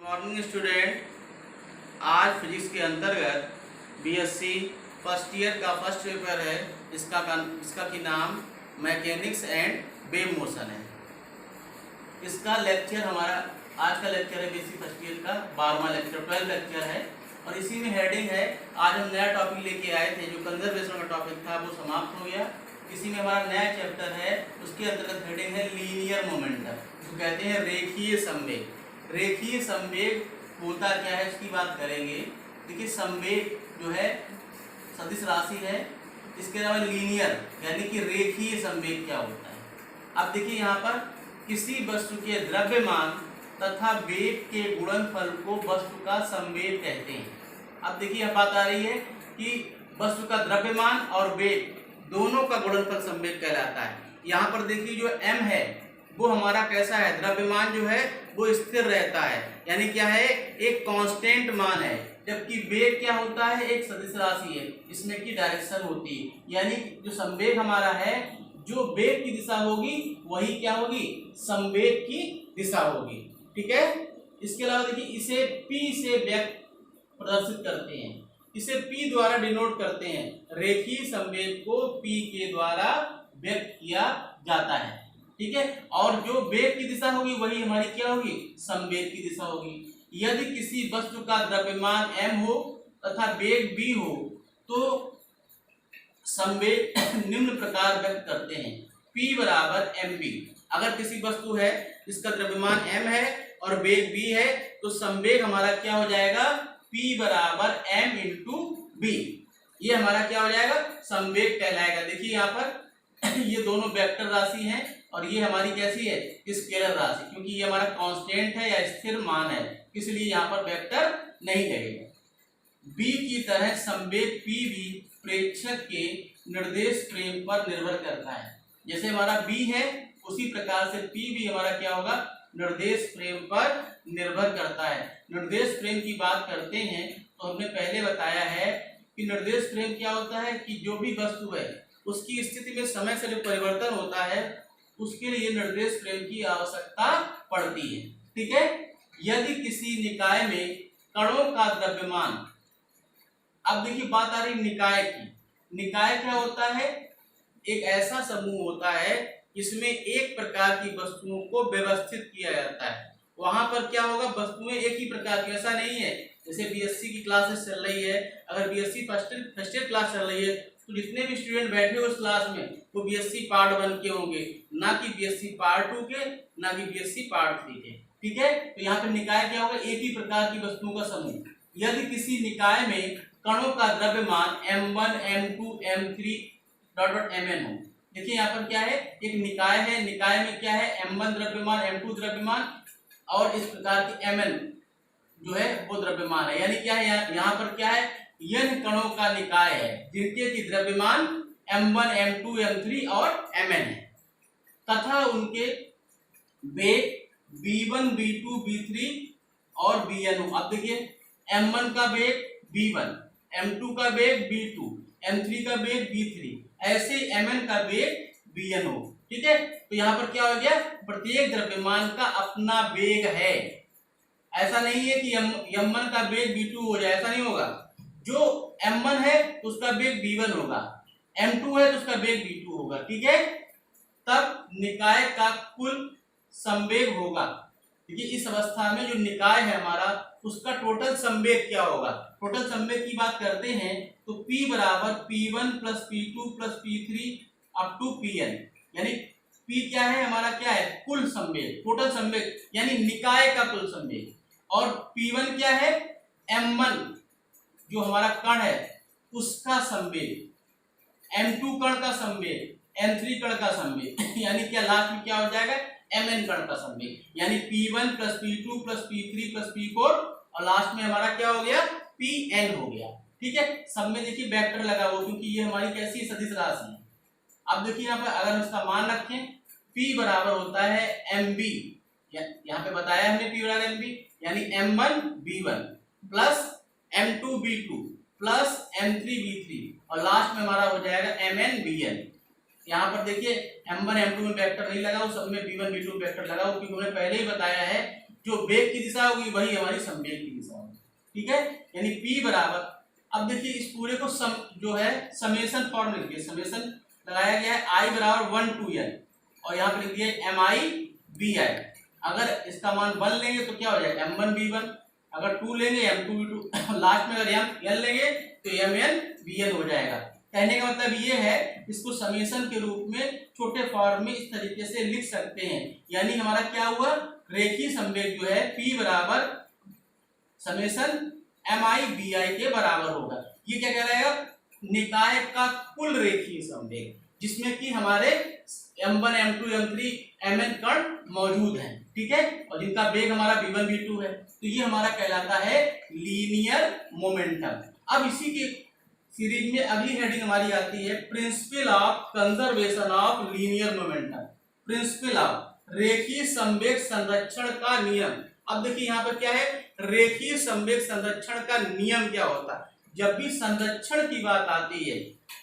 Morning student, आज physics के अंतर्गत बीएससी फर्स्ट ईयर का फर्स्ट पेपर है। इसका की नाम मैकेनिक्स एंड वेव मोशन है। इसका लेक्चर हमारा आज का लेक्चर है बीएससी फर्स्ट ईयर का 12वां लेक्चर 12 लेक्चर है और इसी में हेडिंग है। आज हम नया टॉपिक लेके आए थे, जो कंजर्वेशन का टॉपिक था वो समाप्त हो गया। इसी में हमारा नया चैप्टर है, उसके अंतर्गत हेडिंग है लीनियर मोमेंटम, जो कहते हैं रेखीय संवेग। रेखीय संवेग होता क्या है इसकी बात करेंगे। देखिए, संवेग जो है सदिश राशि है, इसके अलावा लीनियर यानी कि रेखीय संवेग क्या होता है। अब देखिए, यहाँ पर किसी वस्तु के द्रव्यमान तथा वेग के गुणनफल को वस्तु का संवेग कहते हैं। अब देखिए, यह बात आ रही है कि वस्तु का द्रव्यमान और वेग दोनों का गुणनफल संवेग कहलाता है। यहाँ पर देखिए, जो m है वो हमारा कैसा है, द्रव्यमान जो है वो स्थिर रहता है, यानी क्या है, एक कांस्टेंट मान है। जबकि वेग क्या होता है, एक सदिश राशि है, इसमें की डायरेक्शन होती है। यानी जो संवेग हमारा है, जो वेग की दिशा होगी वही क्या होगी, संवेग की दिशा होगी। ठीक है। इसके अलावा देखिए, इसे P से व्यक्त प्रदर्शित करते हैं, इसे P द्वारा डिनोट करते हैं। रेखीय संवेग को P के द्वारा व्यक्त किया जाता है। ठीक है। और जो वेग की दिशा होगी वही हमारी क्या होगी, संवेग की दिशा होगी। यदि किसी वस्तु का द्रव्यमान m हो तथा वेग v हो तो संवेग निम्न प्रकार व्यक्त करते हैं, P बराबर mv। अगर किसी वस्तु है जिसका द्रव्यमान m है और वेग v है तो संवेग हमारा क्या हो जाएगा, P बराबर m इंटू v। ये हमारा क्या हो जाएगा, संवेग कहलाएगा। देखिए, यहाँ पर ये दोनों वेक्टर राशि हैं और ये हमारी कैसी है, स्केलर राशि, क्योंकि ये हमारा कांस्टेंट है या स्थिर मान है, इसलिए यहाँ पर वेक्टर नहीं लगेगा। b की तरह संवेग p भी प्रेक्षक के निर्देश फ्रेम पर निर्भर करता है। जैसे हमारा b है उसी प्रकार से p भी हमारा क्या होगा, निर्देश फ्रेम पर निर्भर करता है। निर्देश फ्रेम की बात करते हैं तो हमने पहले बताया है कि निर्देश फ्रेम क्या होता है कि जो भी वस्तु है उसकी स्थिति में समय से जो परिवर्तन होता है उसके लिए निर्देश फ्रेम की आवश्यकता पड़ती है। ठीक है। यदि किसी निकाय में कणों का द्रव्यमान, अब देखिए बात आ रही निकाय की। निकाय क्या होता है, एक ऐसा समूह होता है जिसमें एक प्रकार की वस्तुओं को व्यवस्थित किया जाता है। वहां पर क्या होगा, वस्तुएं एक ही प्रकार की, ऐसा नहीं है जैसे बीएससी की क्लासेस चल रही है। अगर बीएससी फर्स्ट ईयर क्लास चल रही है तो जितने भी स्टूडेंट बैठे हो उस क्लास में वो बीएससी पार्ट 1 के होंगे, ना कि बीएससी पार्ट 2 के, ना कि बीएससी पार्ट 3 के। ठीक है। तो यहाँ पे निकाय क्या होगा, एक ही प्रकार की वस्तुओं का समूह। यदि किसी निकाय में कणों का द्रव्यमान m1 m2 m3 mn हो। देखिए, यहाँ पर क्या है, एक निकाय है, निकाय में क्या है, m1 द्रव्यमान m2 द्रव्यमान और इस प्रकार की mn जो है वो द्रव्यमान है। यानी क्या है, यहाँ पर क्या है, n कणों का निकाय है जिनके की द्रव्यमान m1 m2 m3 और mn है तथा उनके वेग v1 v2 v3 और vn हो। अब देखिए, m1 का वेग v1, m2 का वेग v2, m3 का वेग v3, ऐसे mn का वेग vn हो। ठीक है। तो यहाँ पर क्या हो गया, प्रत्येक द्रव्यमान का अपना वेग है। ऐसा नहीं है कि m1 का वेग v2 हो जाए, ऐसा नहीं होगा। जो m1 है उसका वेग v1 होगा, m2 है तो उसका वेग v2 होगा। ठीक है। तब निकाय का कुल संवेग होगा। देखिए, इस अवस्था में जो निकाय है हमारा उसका टोटल संवेग क्या होगा। टोटल संवेग की बात करते हैं तो P बराबर P1 plus P2 plus P3 up to Pn। यानी P क्या है हमारा, क्या है, कुल संवेग, टोटल संवेग, यानी निकाय का कुल संवेग। और P1 क्या है, m1 जो हमारा कण है उसका संवेग, m2 कण का संवेग, m3 कण का संवेग, यानी क्या लास्ट में क्या हो जाएगा, mn कण का संवेग। यानी P1 plus P2 plus P3 plus P4 और लास्ट में हमारा क्या हो गया, Pn हो गया। ठीक है। सब में देखिए वेक्टर लगा हुआ, क्योंकि ये हमारी कैसी सदिश राशि है। अब देखिए, यहाँ पर अगर इसका मान रखें, P बराबर होता है mb, यहाँ पे बताया हमने P बराबर mb, यानी m1 v1 plus m2 v2 plus m3 v3 और लास्ट में हमारा हो जाएगा mn vn। यहाँ पर देखिए m1 m2 में वेक्टर नहीं लगा, उस सब में v1 v2 वेक्टर लगा, क्योंकि हमने पहले ही बताया है जो वेग की दिशा होगी वही हमारी संवेग की दिशा होगी, ठीक है। यानी P बराबर, अब देखिए इस पूरे को जो है समेशन फॉर्म में लिखिए, समेशन लगाया गया है I बराबर 1 to N और यहाँ पे लिख दिया MI/BI। अगर इसका मान 1 लेंगे तो क्या हो जाएगा M1/B1, अगर 2 लेंगे M2/B2, लास्ट में अगर N लेंगे तो MN/BN हो जाएगा। कहने का मतलब ये है, इसको समेशन के रूप में छोटे फॉर्म में इस तरीके से लिख सकते हैं। यानी हमारा क्या हुआ, रेखीय संवेग जो है P बराबर समेशन MI/BI के बराबर होगा। ये क्या कह रहा है, निकाय का कुल रेखीय संवेग, जिसमें कि हमारे M1 M2 M3 Mn कण मौजूद हैं, ठीक है, और जिनका वेग हमारा v1 v2 है। तो ये हमारा कहलाता है लीनियर मोमेंटम। अब इसी के सीरीज में अगली हेडिंग हमारी आती है principle of conservation of linear momentum, principle of रेखीय संवेग संरक्षण का नियम। अब देखिए यहाँ पर क्या है, रेखीय संवेग संरक्षण का नियम क्या होता है। जब भी संरक्षण की बात आती है,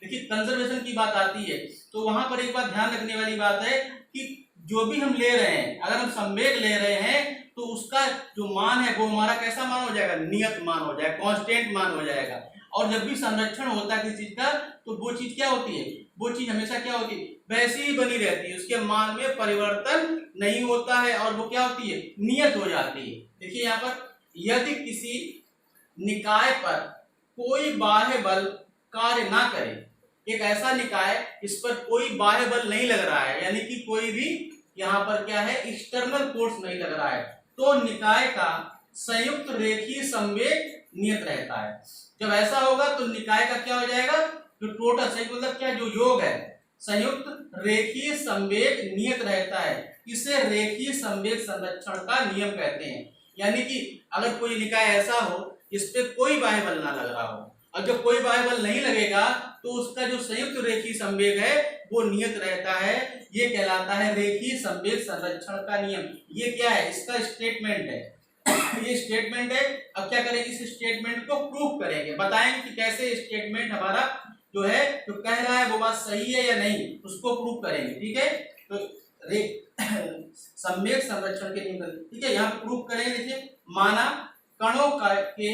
देखिए कंजर्वेशन की बात आती है, तो वहां पर एक बात ध्यान रखने वाली बात है कि जो भी हम ले रहे हैं, अगर हम संवेग ले रहे हैं तो उसका जो मान है वो हमारा कैसा मान हो जाएगा, नियत मान हो जाएगा, कांस्टेंट मान हो जाएगा। और जब भी संरक्षण होता है किसी चीज का, तो वो चीज क्या होती है, वो चीज हमेशा क्या होती है, वैसी ही बनी रहती है, उसके मान में परिवर्तन नहीं होता है और वो क्या होती है, नियत हो जाती है। देखिए यहाँ पर, यदि किसी निकाय पर कोई बाह्य बल कार्य ना करे, एक ऐसा निकाय इस पर कोई बाह्य बल नहीं लग रहा है, यानी कि कोई भी यहाँ पर क्या है एक्सटर्नल फोर्स नहीं लग रहा है, तो निकाय का संयुक्त रेखीय संवेग नियत रहता है। जब ऐसा होगा तो निकाय का क्या हो जाएगा, जो टोटल संयुक्त मतलब क्या, जो योग है, संयुक्त रेखीय संवेग नियत रहता है। इसे रेखीय संवेग संरक्षण का नियम कहते हैं। यानी कि अगर कोई निकाय ऐसा हो जिस पे कोई बाह्य बल ना लग रहा हो, और जब कोई बाह्य बल नहीं लगेगा तो उसका जो संयुक्त रेखीय संवेग है वो नियत रहता है। ये कहलाता है रेखीय संवेग संरक्षण का नियम। ये क्या है, इसका स्टेटमेंट है, ये स्टेटमेंट है। अब क्या करेंगे, इस स्टेटमेंट को प्रूव करेंगे, बताएंगे कि कैसे स्टेटमेंट हमारा जो है जो कह रहा है वो बात सही है या नहीं, उसको प्रूव करेंगे, ठीक है। तो संवेग संरक्षण के नियम, ठीक है, यहाँ प्रूव करेंगे। देखिए, माना कणों के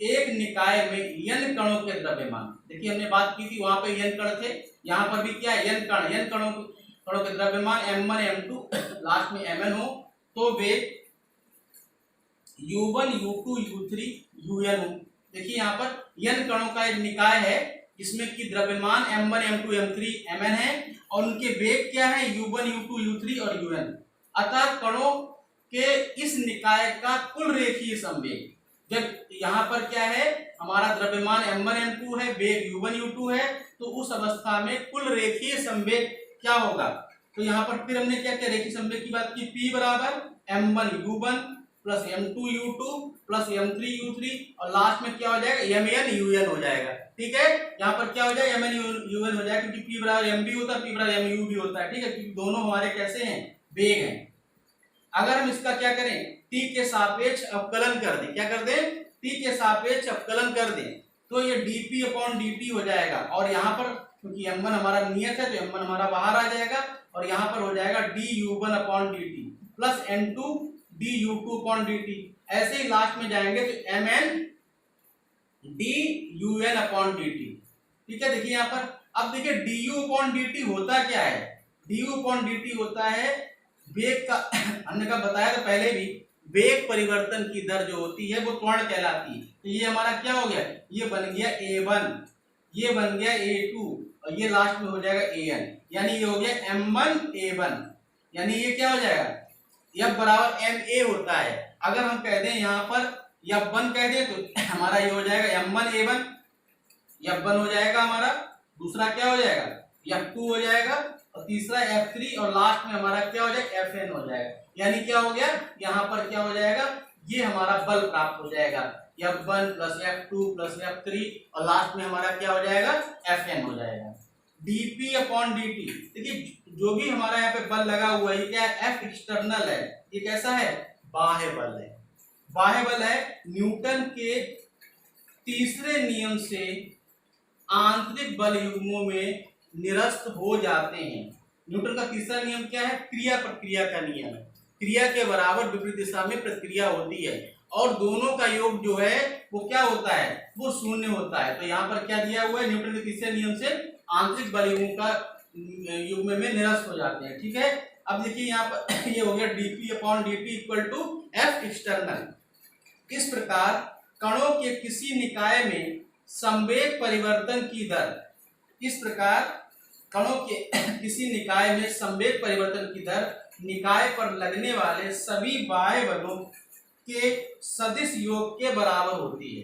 एक निकाय में n कणों के द्रव्यमान, देखिए हमने बात की थी वहां पे n कण थे, यहाँ पर भी क्या है, n कणों के द्रव्यमान m1 m2 लास्ट में mn हो, तो वे u1 u2 u3 un हो। देखिए यहाँ पर n कणों का एक निकाय है जिसमें कि द्रव्यमान m1 m2 m3 mn है और उनके वेग क्या है, u1 u2 u3 और un। अतः कणों के इस निकाय का कुल रेखीय संवेग, जब यहाँ पर क्या है हमारा द्रव्यमान m1 m2 है, वेग u1 u2 है, तो उस अवस्था में कुल रेखीय संवेग क्या होगा। तो यहाँ पर फिर हमने क्या किया, रेखीय संवेग की बात की, P बराबर m1 u1 plus m2 u2 plus m3 u3 और लास्ट में क्या हो जाएगा, mn un हो जाएगा, ठीक है। यहाँ पर क्या हो जाएगा, mn un हो जाएगा, क्योंकि P बराबर mb होता है, P बराबर mu भी होता है, ठीक है, क्योंकि दोनों हमारे कैसे हैं, वेग हैं। अगर हम इसका क्या करें, t के सापेक्ष अवकलन कर दें, क्या कर दें, t के सापेक्ष अवकलन कर दें, तो ये dp/dt हो जाएगा। और यहाँ पर क्योंकि m1 हमारा नियत है तो m1 हमारा बाहर आ जाएगा और यहाँ पर हो जाएगा du1/dt प्लस n2 du2/dt। ऐसे ही लास्ट में जाएंगे तो mn dun/dt, ठीक है। देखिए यहाँ पर, अब देखिए du/dt होता क्या है, du/dt होता है वेग का, हमने कहा बताया तो पहले भी, वेग परिवर्तन की दर जो होती है वो त्वरण कहलाती है। तो ये हमारा क्या हो गया, ये बन गया a1, ये बन गया a2 और ये लास्ट में हो जाएगा an, यानी ये हो गया m1 a1, यानी ये क्या हो जाएगा, F बराबर ma होता है। अगर हम कह दें यहाँ पर F1 कह दें तो हमारा ये हो जाएगा m1 a1, F1 हो जाएगा हमारा, दूसरा क्या हो जाएगा F2 हो जाएगा और तीसरा F3 और लास्ट में हमारा क्या हो जाएगा Fn हो जाएगा। यानी क्या हो गया, यहाँ पर क्या हो जाएगा, ये हमारा बल प्राप्त हो जाएगा, F1 plus F2 plus F3 और लास्ट में हमारा क्या हो जाएगा, Fn हो जाएगा। dp/dt, देखिए जो भी हमारा यहाँ पे बल लगा हुआ है, ये क्या है, F एक्सटर्नल है, ये कैसा है, बाह्य बल है, बाह्य बल है। न्यूटन के तीसरे नियम से आंतरिक बल युग्मों में निरस्त हो जाते हैं। न्यूटन का तीसरा नियम क्या है, क्रिया प्रतिक्रिया का नियम है। क्रिया के बराबर विपरीत दिशा में प्रतिक्रिया होती है और दोनों का योग जो है वो क्या होता है, वो शून्य होता है। तो यहाँ पर क्या दिया हुआ है, न्यूटन के तीसरे नियम से आंतरिक बलयों का युग्म में निरस्त हो जाते हैं। ठीक है, अब देखिए यहाँ पर ये हो गया dp/dt equal to F external. इस प्रकार कणों के किसी निकाय में संवेग परिवर्तन की दर, इस प्रकार कणों के किसी निकाय में संवेग परिवर्तन की दर निकाय पर लगने वाले सभी बाह्य बलों के सदिश योग के बराबर होती है।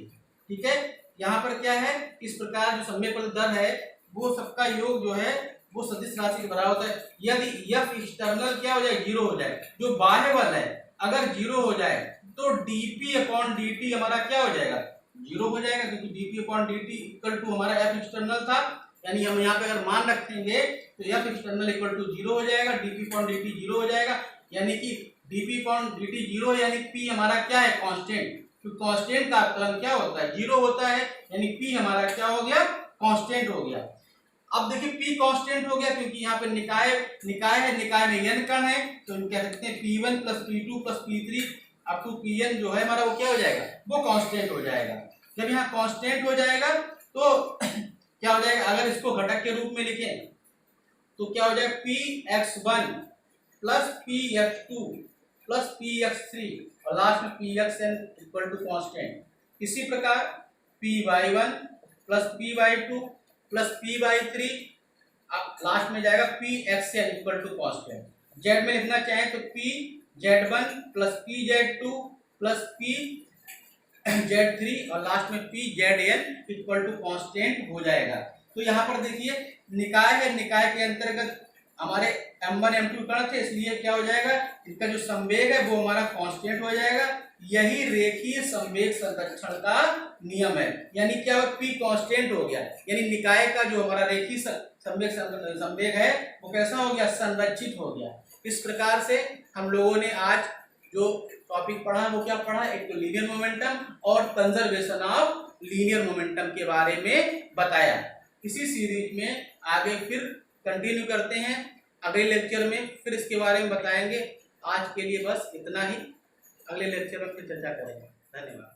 ठीक है, यहाँ पर क्या है, इस प्रकार जो संवेग परिवर्तन दर है वो सबका योग जो है वो सदिश राशि के बराबर होता है। यदि F एक्सटर्नल क्या हो जाए, जीरो हो जाए, जो बाह्य बल है अगर जीरो हो जाए तो dp/dt हमारा क्या हो जाएगा, जीरो हो जाएगा, क्योंकि dp/dt इक्वल टू हमारा F एक्सटर्नल था। यानी हम यहाँ पे अगर मान रखेंगे तो F external equal to zero हो जाएगा, dp/dt जीरो हो जाएगा, यानी कि dp/dt जीरो, यानी p हमारा क्या है, कांस्टेंट। तो कांस्टेंट का अवकलन क्या होता है, जीरो होता है, यानी p हमारा क्या हो गया, कांस्टेंट हो गया। अब देखिए p कांस्टेंट हो गया क्योंकि यहाँ पे निकाय है, निकाय में n कण है, तो हम कह सकते हैं p1 + p2 + p3 up to pn जो है हमारा वो क्या हो जाएगा, वो कांस्टेंट हो जाएगा। जब यहाँ कांस्टेंट हो जाएगा तो क्या हो जाएगा, अगर इसको घटक के रूप में लिखें तो क्या हो जाएगा, px1 + px2 + px3 और लास्ट में pxn इक्वल टू कांस्टेंट। इसी प्रकार py1 + py2 + py3 अब लास्ट में जाएगा pxn equal to constant. z में लिखना चाहें तो pz1 + pz2 + pz3 और लास्ट में pzn इक्वल टू कांस्टेंट हो जाएगा। तो यहाँ पर देखिए निकाय है, निकाय के अंतर्गत हमारे m1 m2 कण थे, इसलिए क्या हो जाएगा, इनका जो संवेग है वो हमारा कांस्टेंट हो जाएगा। यही रेखीय संवेग संरक्षण का नियम है, यानी क्या हो, p कांस्टेंट हो गया, यानी निकाय का जो हमारा रेखीय संवेग है वो कैसा हो गया, संरक्षित हो गया। इस प्रकार से हम लोगों ने आज जो टॉपिक पढ़ा वो क्या पढ़ा, एक तो लीनियर मोमेंटम और कंजर्वेशन ऑफ लीनियर मोमेंटम के बारे में बताया। इसी सीरीज में आगे फिर कंटिन्यू करते हैं, अगले लेक्चर में फिर इसके बारे में बताएंगे। आज के लिए बस इतना ही, अगले लेक्चर में फिर चर्चा करेंगे। धन्यवाद।